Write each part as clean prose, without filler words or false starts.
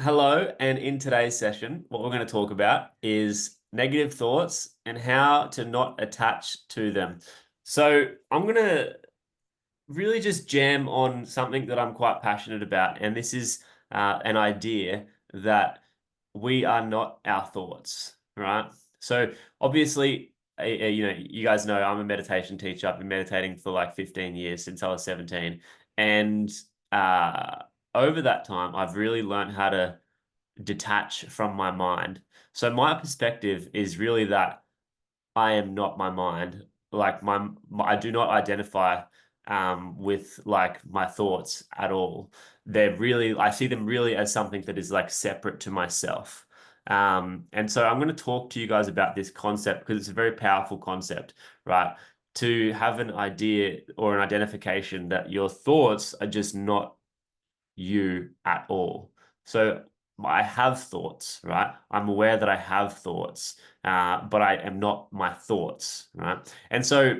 Hello, and in today's session, what we're going to talk about is negative thoughts and how to not attach to them. So, I'm going to really just jam on something that I'm quite passionate about, and this is an idea that we are not our thoughts, right? So, obviously, you guys know I'm a meditation teacher. I've been meditating for like 15 years since I was 17, and uh, over that time, I've really learned how to detach from my mind. So my perspective is really that I am not my mind. Like I do not identify with like my thoughts at all. I see them really as something that is like separate to myself. And so I'm going to talk to you guys about this concept because it's a very powerful concept, right? To have an idea or an identification that your thoughts are just not you at all. So I have thoughts, right? I'm aware that I have thoughts, but I am not my thoughts, right? And so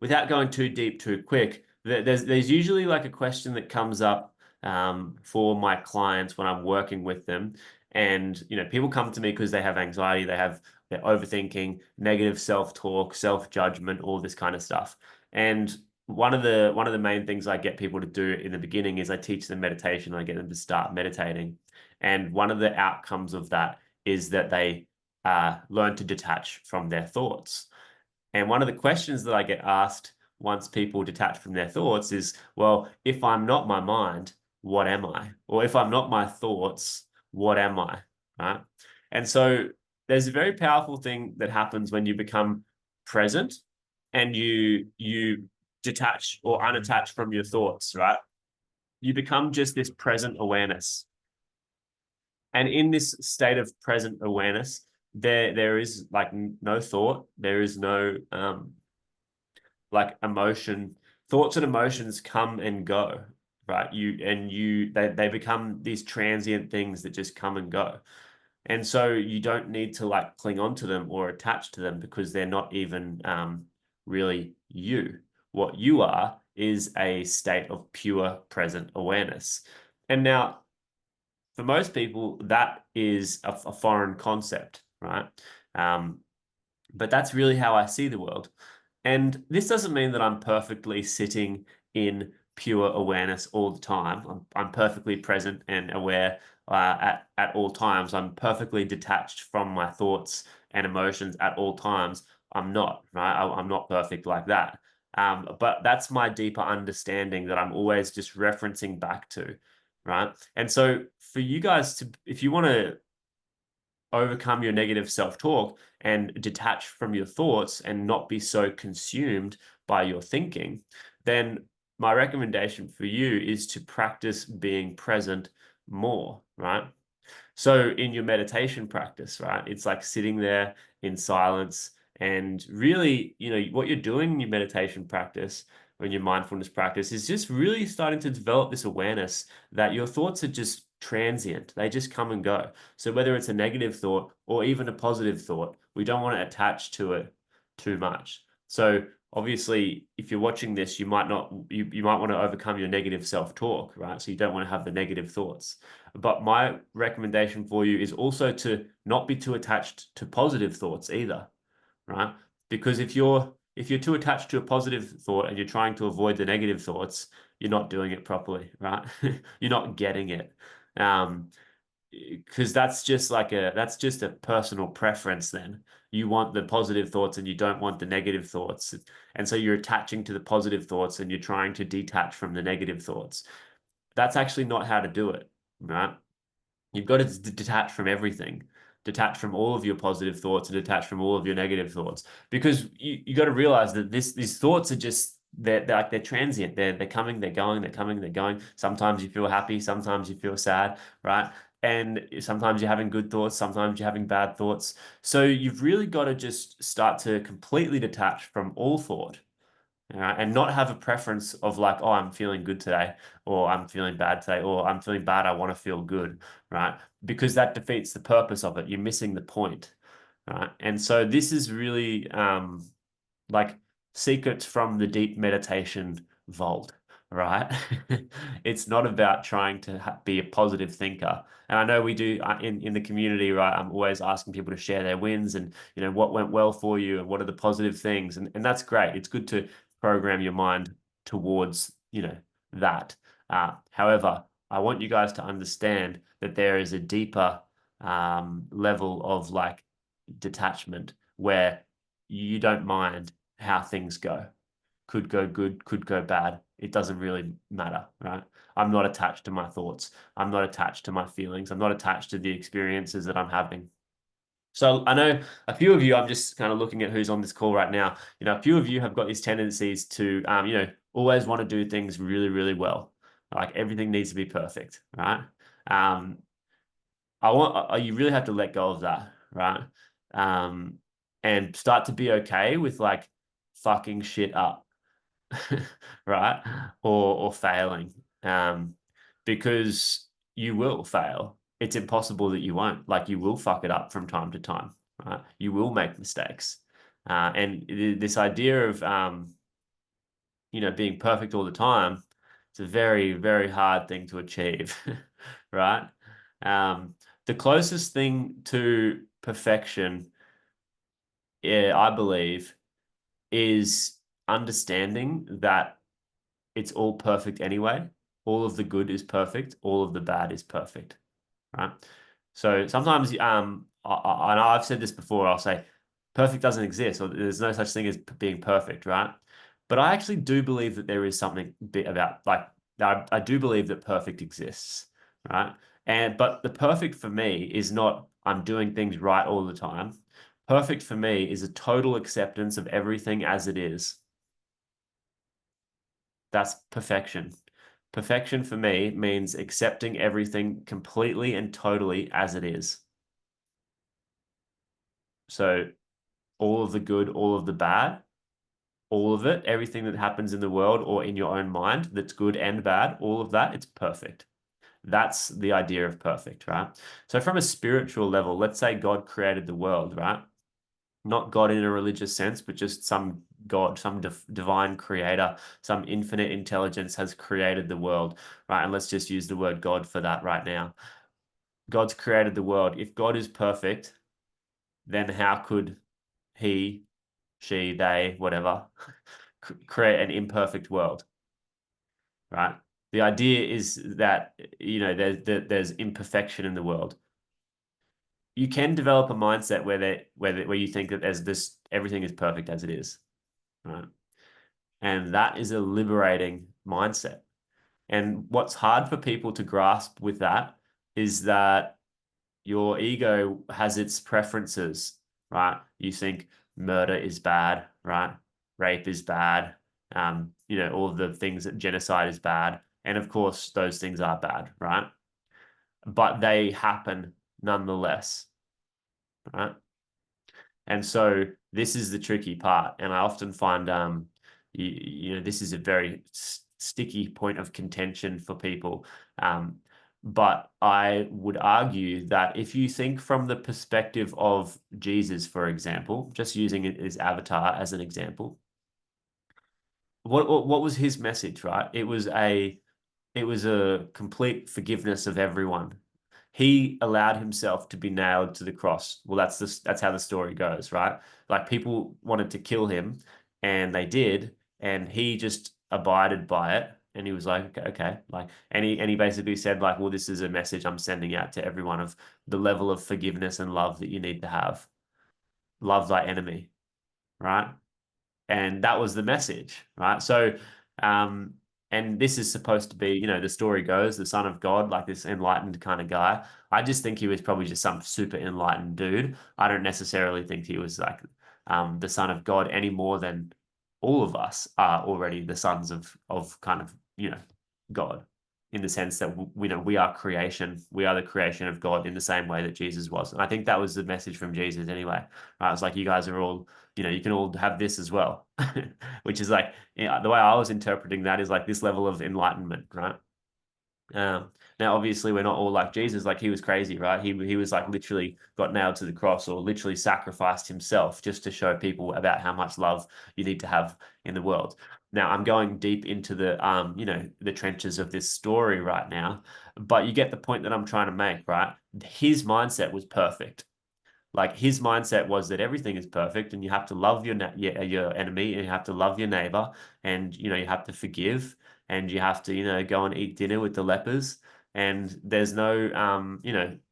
without going too deep too quick, there's usually like a question that comes up for my clients when I'm working with them. And people come to me because they have anxiety, they're overthinking, negative self-talk, self-judgment, all this kind of stuff. And one of the main things I get people to do in the beginning is I teach them meditation. I get them to start meditating. And one of the outcomes of that is that they learn to detach from their thoughts. And one of the questions that I get asked once people detach from their thoughts is, well, if I'm not my mind, what am I? Or if I'm not my thoughts, what am I? Right? And so there's a very powerful thing that happens when you become present and you detach or unattach from your thoughts, right? You become just this present awareness. And in this state of present awareness, there is like no thought, there is no like emotion. Thoughts and emotions come and go, right? They become these transient things that just come and go. And so you don't need to like cling on to them or attach to them because they're not even really you. What you are is a state of pure present awareness. And now for most people, that is a foreign concept, right? Um, but that's really how I see the world. And this doesn't mean that I'm perfectly sitting in pure awareness all the time. I'm perfectly present and aware at all times. I'm perfectly detached from my thoughts and emotions at all times. I'm not, right? I'm not perfect like that. But that's my deeper understanding that I'm always just referencing back to, right? And so for you guys to, if you want to overcome your negative self-talk and detach from your thoughts and not be so consumed by your thinking, then my recommendation for you is to practice being present more, right? So in your meditation practice, right, it's like sitting there in silence and really, what you're doing in your meditation practice or in your mindfulness practice is just really starting to develop this awareness that your thoughts are just transient. They just come and go. So whether it's a negative thought or even a positive thought, we don't want to attach to it too much. So obviously, if you're watching this, you might not you might want to overcome your negative self-talk, right? So you don't want to have the negative thoughts. But my recommendation for you is also to not be too attached to positive thoughts either, right? Because if you're too attached to a positive thought and you're trying to avoid the negative thoughts, you're not doing it properly, right? You're not getting it. Um, because that's just a personal preference then. You want the positive thoughts and you don't want the negative thoughts. And so you're attaching to the positive thoughts and you're trying to detach from the negative thoughts. That's actually not how to do it, right? You've got to detach from everything, detach from all of your positive thoughts and detach from all of your negative thoughts. Because you got to realize that these thoughts are just they're transient. They're coming, they're going, they're coming, they're going. Sometimes you feel happy, sometimes you feel sad, right? And sometimes you're having good thoughts, sometimes you're having bad thoughts. So you've really got to just start to completely detach from all thought. And not have a preference of like, oh, I'm feeling good today, or I'm feeling bad today, or I'm feeling bad, I want to feel good, right? Because that defeats the purpose of it. You're missing the point, right? And so this is really like secrets from the deep meditation vault, right? It's not about trying to be a positive thinker. And I know we do in the community, right? I'm always asking people to share their wins and what went well for you and what are the positive things, and that's great. It's good to program your mind towards that. However, I want you guys to understand that there is a deeper level of like detachment where you don't mind how things go. Could go good, could go bad. It doesn't really matter, right? I'm not attached to my thoughts. I'm not attached to my feelings. I'm not attached to the experiences that I'm having. So I know a few of you, I'm just kind of looking at who's on this call right now. A few of you have got these tendencies to, always want to do things really, really well. Like everything needs to be perfect, right? Um, you really have to let go of that, right? Um, and start to be okay with like fucking shit up, right? Or failing, because you will fail. It's impossible that you won't. Like you will fuck it up from time to time, right? You will make mistakes, and this idea of being perfect all the time, it's a very, very hard thing to achieve, right? Um, the closest thing to perfection, yeah, I believe, is understanding that it's all perfect anyway. All of the good is perfect. All of the bad is perfect, right? So sometimes, and I've said this before, I'll say perfect doesn't exist, or there's no such thing as being perfect, right? But I actually do believe that there is something bit about like I do believe that perfect exists, right? But the perfect for me is not I'm doing things right all the time. Perfect for me is a total acceptance of everything as it is. That's perfection. Perfection for me means accepting everything completely and totally as it is. So all of the good, all of the bad, all of it, everything that happens in the world or in your own mind that's good and bad, all of that, it's perfect. That's the idea of perfect, right? So from a spiritual level, let's say God created the world, right? Not God in a religious sense, but just some God, some divine creator, some infinite intelligence has created the world, right? And let's just use the word God for that right now. God's created the world. If God is perfect, then how could he, she, they, whatever, create an imperfect world, right? The idea is that, there's imperfection in the world. You can develop a mindset where you think that there's this everything is perfect as it is, right? And that is a liberating mindset. And what's hard for people to grasp with that is that your ego has its preferences, right? You think murder is bad, right? Rape is bad. All of the things that genocide is bad. And of course, those things are bad, right? But they happen nonetheless, right? And so this is the tricky part. And I often find, this is a very sticky point of contention for people. But I would argue that if you think from the perspective of Jesus, for example, just using his avatar as an example, what was his message, right? It was a complete forgiveness of everyone. He allowed himself to be nailed to the cross. Well, that's how the story goes, right? Like people wanted to kill him, and they did, and he just abided by it. And he was like, okay, okay. Like, and he basically said, like, well, this is a message I'm sending out to everyone of the level of forgiveness and love that you need to have. Love thy enemy, right? And that was the message, right? So, um, and this is supposed to be, the story goes, the son of God, like this enlightened kind of guy. I just think he was probably just some super enlightened dude. I don't necessarily think he was like the son of God any more than all of us are already the sons of kind of, God, in the sense that we are creation. We are the creation of God in the same way that Jesus was. And I think that was the message from Jesus anyway. Right? It's like you guys are all, you can all have this as well, which is like the way I was interpreting that is like this level of enlightenment, right? Now, obviously, we're not all like Jesus. Like he was crazy, right? He was like literally got nailed to the cross or literally sacrificed himself just to show people about how much love you need to have in the world. Now, I'm going deep into the the trenches of this story right now, but you get the point that I'm trying to make, right? His mindset was perfect. Like his mindset was that everything is perfect, and you have to love your enemy, and you have to love your neighbor, and you have to forgive, and you have to go and eat dinner with the lepers, and there's no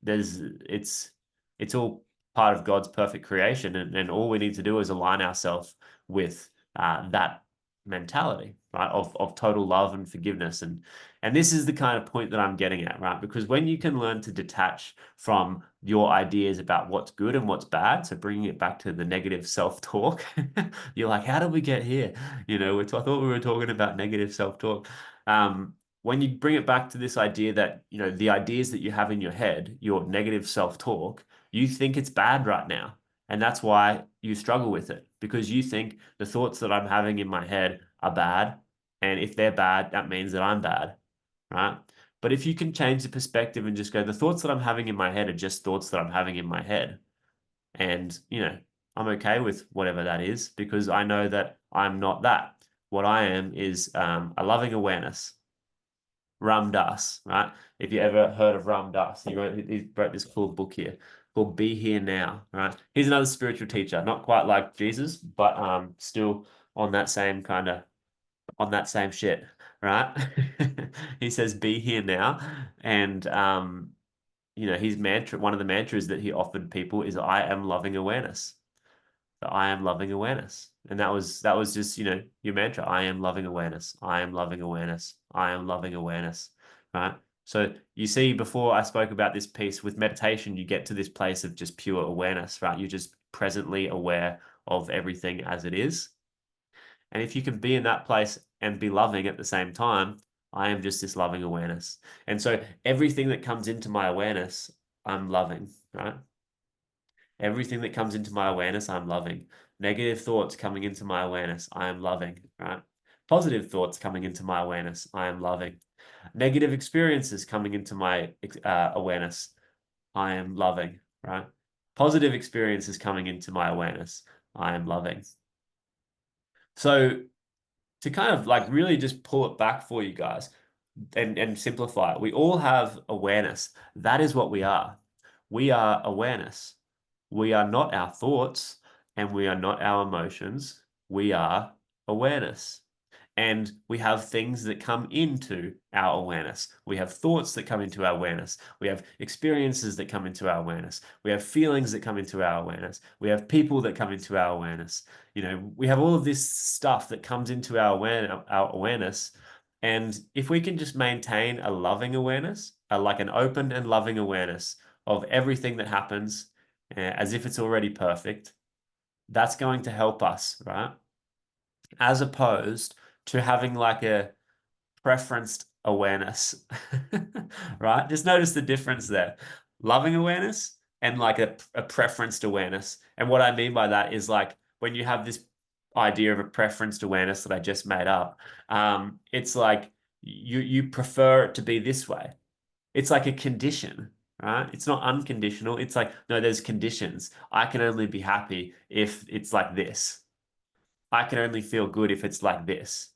there's it's all part of God's perfect creation, and all we need to do is align ourselves with that mentality, right? Of total love and forgiveness, and this is the kind of point that I'm getting at, right? Because when you can learn to detach from your ideas about what's good and what's bad, so bringing it back to the negative self-talk, you're like, how did we get here? I thought we were talking about negative self-talk. When you bring it back to this idea that, the ideas that you have in your head, your negative self-talk, you think it's bad right now. And that's why you struggle with it, because you think the thoughts that I'm having in my head are bad. And if they're bad, that means that I'm bad, right? But if you can change the perspective and just go, the thoughts that I'm having in my head are just thoughts that I'm having in my head. And, I'm okay with whatever that is because I know that I'm not that. What I am is a loving awareness. Ram Dass, right? If you ever heard of Ram Dass, he wrote this cool book here called Be Here Now, right? He's another spiritual teacher, not quite like Jesus, but still on that same kind of on that same shit, right? He says, "Be here now," and his mantra, one of the mantras that he offered people is, "I am loving awareness." The I am loving awareness, and that was just your mantra. I am loving awareness. I am loving awareness. I am loving awareness, right? So you see, before I spoke about this piece with meditation, you get to this place of just pure awareness, right? You're just presently aware of everything as it is. And if you can be in that place and be loving at the same time, I am just this loving awareness. And so everything that comes into my awareness, I'm loving, right? Everything that comes into my awareness, I'm loving. Negative thoughts coming into my awareness, I am loving, right? Positive thoughts coming into my awareness, I am loving. Negative experiences coming into my awareness, I am loving, right? Positive experiences coming into my awareness, I am loving. So to kind of like really just pull it back for you guys and simplify it, we all have awareness. That is what we are. We are awareness. We are not our thoughts and we are not our emotions. We are awareness. And we have things that come into our awareness. We have thoughts that come into our awareness. We have experiences that come into our awareness. We have feelings that come into our awareness. We have people that come into our awareness. We have all of this stuff that comes into our awareness. And if we can just maintain a loving awareness, like an open and loving awareness of everything that happens, as if it's already perfect, that's going to help us, right? As opposed to having like a preferenced awareness, right? Just notice the difference there. Loving awareness and like a preferenced awareness. And what I mean by that is like when you have this idea of a preferenced awareness that I just made up, it's like you prefer it to be this way. It's like a condition, right? It's not unconditional. It's like, no, there's conditions. I can only be happy if it's like this. I can only feel good if it's like this.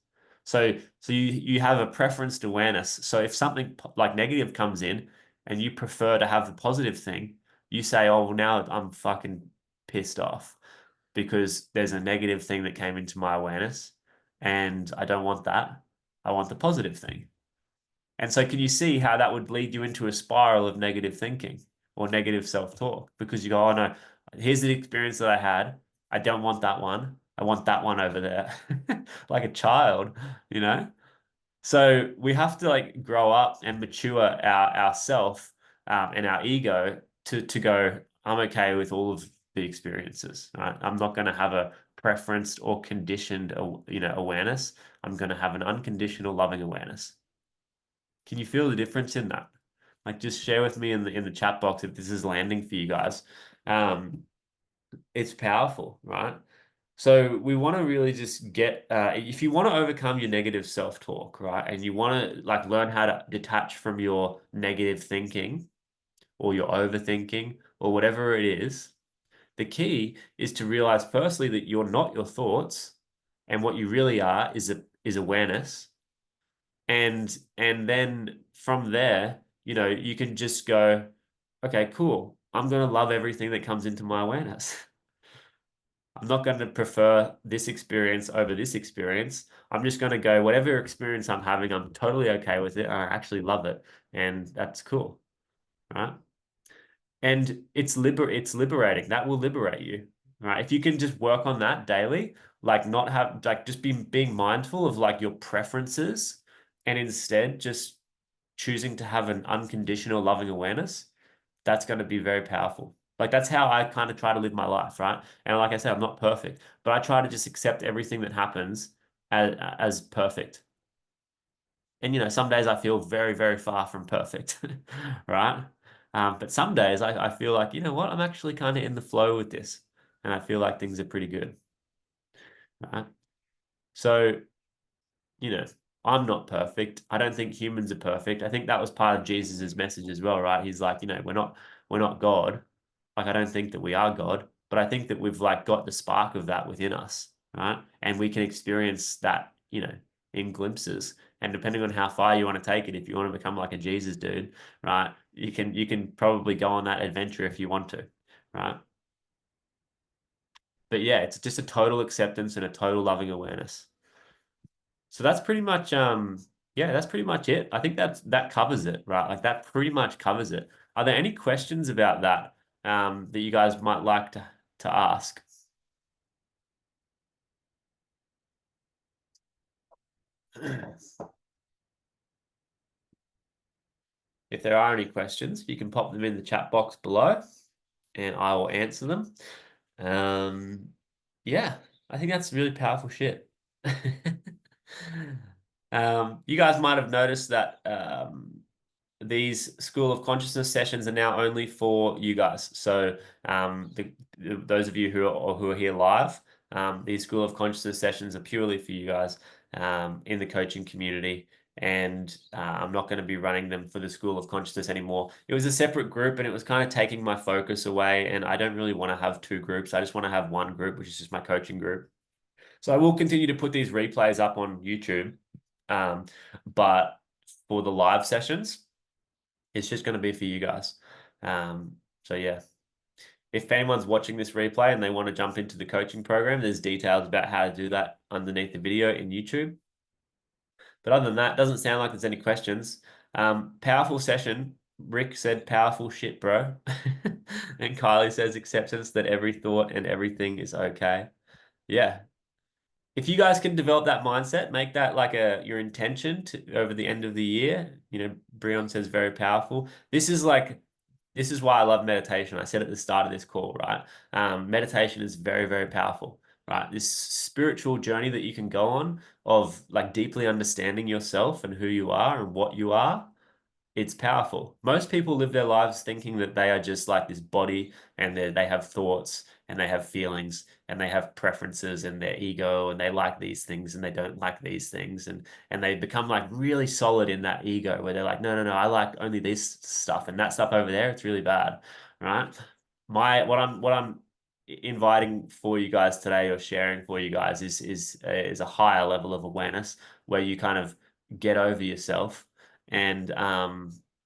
So you have a preferenced awareness. So if something like negative comes in and you prefer to have the positive thing, you say, "Oh, well, now I'm fucking pissed off because there's a negative thing that came into my awareness and I don't want that. I want the positive thing." And so can you see how that would lead you into a spiral of negative thinking or negative self-talk? Because you go, "Oh no, here's the experience that I had. I don't want that one. I want that one over there." Like a child, you know? So we have to like grow up and mature our self and our ego to go, I'm okay with all of the experiences, right? I'm not going to have a preferenced or conditioned, awareness. I'm going to have an unconditional loving awareness. Can you feel the difference in that? Like, just share with me in the chat box if this is landing for you guys. It's powerful, right? So we want to really just get, if you want to overcome your negative self-talk, right, and you want to like learn how to detach from your negative thinking or your overthinking or whatever it is, the key is to realize firstly that you're not your thoughts, and what you really are is awareness. And then from there, you can just go, okay, cool. I'm gonna love everything that comes into my awareness. I'm not going to prefer this experience over this experience. I'm just going to go, whatever experience I'm having, I'm totally okay with it. I actually love it. And that's cool. Right. And it's liberating. That will liberate you. Right. If you can just work on that daily, like not have like just being mindful of like your preferences and instead just choosing to have an unconditional loving awareness, that's going to be very powerful. Like that's how I kind of try to live my life, right? And like I said, I'm not perfect, but I try to just accept everything that happens as perfect. And some days I feel very, very far from perfect, right? But some days I feel like, you know what, I'm actually kind of in the flow with this, and I feel like things are pretty good, right? So you know, I'm not perfect. I don't think humans are perfect. I think that was part of Jesus's message as well, right? He's like, we're not God. Like, I don't think that we are God, but I think that we've like got the spark of that within us, right? And we can experience that, in glimpses. And depending on how far you want to take it, if you want to become like a Jesus dude, right? You can probably go on that adventure if you want to, right? But yeah, it's just a total acceptance and a total loving awareness. So that's pretty much yeah, that's pretty much it. I think that covers it, right? Like that pretty much covers it. Are there any questions about that that you guys might like to ask? If there are any questions, you can pop them in the chat box below and I will answer them. Um yeah, I think that's really powerful shit. You guys might have noticed that these School of Consciousness sessions are now only for you guys. So those of you who are here live, these School of Consciousness sessions are purely for you guys in the coaching community. And I'm not going to be running them for the School of Consciousness anymore. It was a separate group and it was kind of taking my focus away. And I don't really want to have two groups. I just want to have one group, which is just my coaching group. So I will continue to put these replays up on YouTube. Um, but for the live sessions, it's just going to be for you guys. So yeah, if anyone's watching this replay and they want to jump into the coaching program, there's details about how to do that underneath the video in YouTube. But other than that, doesn't sound like there's any questions. Powerful session. Rick said powerful shit, bro. And Kylie says acceptance that every thought and everything is okay. Yeah, if you guys can develop that mindset, make that like your intention to over the end of the year. Brion says very powerful. This is why I love meditation. I said at the start of this call, right? Meditation is very, very powerful, right? This spiritual journey that you can go on of like deeply understanding yourself and who you are and what you are, it's powerful. Most people live their lives thinking that they are just like this body and they have thoughts and they have feelings and they have preferences and their ego and they like these things and they don't like these things and they become like really solid in that ego where they're like, no, no, no, I like only this stuff and that stuff over there, it's really bad, right? What I'm inviting for you guys today or sharing for you guys is a higher level of awareness where you kind of get over yourself and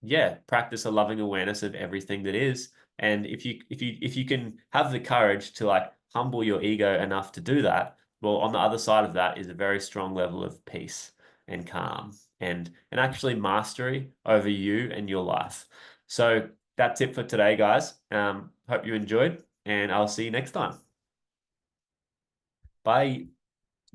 yeah, practice a loving awareness of everything that is. And if you can have the courage to like humble your ego enough to do that, well, on the other side of that is a very strong level of peace and calm and actually mastery over you and your life. So that's it for today, guys. Hope you enjoyed, and I'll see you next time. Bye.